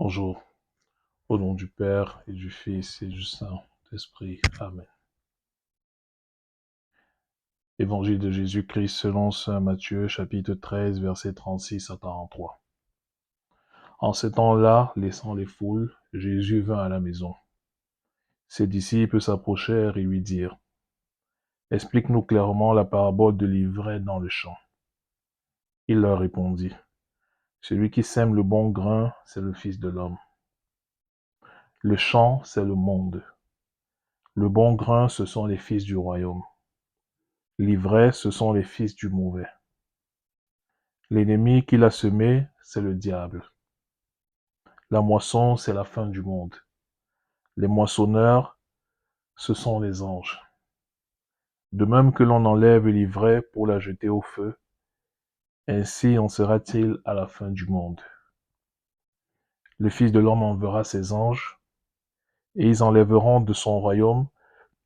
Bonjour, au nom du Père et du Fils et du Saint-Esprit. Amen. Évangile de Jésus-Christ selon saint Matthieu, chapitre 13, versets 36 à 43. En ce temps-là, laissant les foules, Jésus vint à la maison. Ses disciples s'approchèrent et lui dirent, « Explique-nous clairement la parabole de l'ivraie dans le champ. » Il leur répondit, « Celui qui sème le bon grain, c'est le Fils de l'homme. Le champ, c'est le monde. Le bon grain, ce sont les fils du royaume. L'ivraie, ce sont les fils du mauvais. L'ennemi qui l'a semé, c'est le diable. La moisson, c'est la fin du monde. Les moissonneurs, ce sont les anges. De même que l'on enlève l'ivraie pour la jeter au feu, ainsi en sera-t-il à la fin du monde. Le Fils de l'homme enverra ses anges, et ils enlèveront de son royaume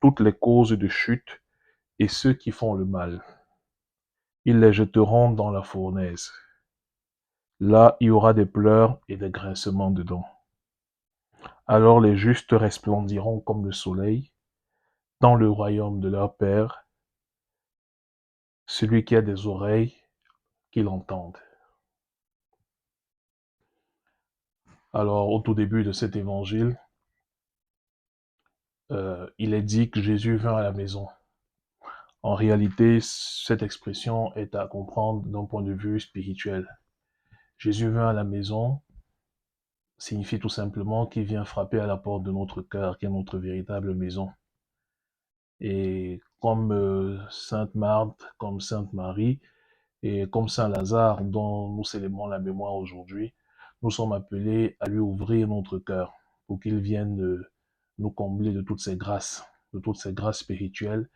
toutes les causes de chute et ceux qui font le mal. Ils les jetteront dans la fournaise. Là, il y aura des pleurs et des grincements de dents. Alors les justes resplendiront comme le soleil dans le royaume de leur Père. Celui qui a des oreilles, qu'il entende. Alors, au tout début de cet évangile, il est dit que Jésus vint à la maison. En réalité, cette expression est à comprendre d'un point de vue spirituel. Jésus vint à la maison signifie tout simplement qu'il vient frapper à la porte de notre cœur, qui est notre véritable maison. Et comme Sainte Marthe, comme Sainte Marie, et comme Saint Lazare, dont nous célébrons la mémoire aujourd'hui, nous sommes appelés à lui ouvrir notre cœur pour qu'il vienne nous combler de toutes ces grâces spirituelles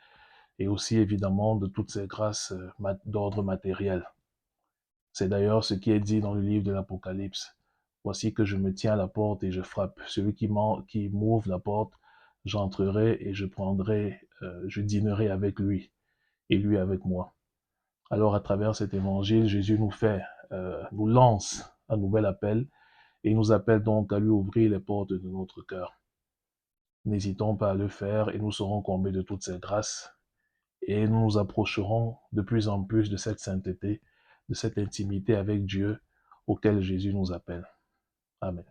et aussi évidemment de toutes ces grâces d'ordre matériel. C'est d'ailleurs ce qui est dit dans le livre de l'Apocalypse. Voici que je me tiens à la porte et je frappe. Celui qui m'ouvre la porte, j'entrerai et je dînerai avec lui et lui avec moi. Alors à travers cet évangile, Jésus nous lance un nouvel appel et il nous appelle donc à lui ouvrir les portes de notre cœur. N'hésitons pas à le faire et nous serons comblés de toutes ces grâces et nous nous approcherons de plus en plus de cette sainteté, de cette intimité avec Dieu auquel Jésus nous appelle. Amen.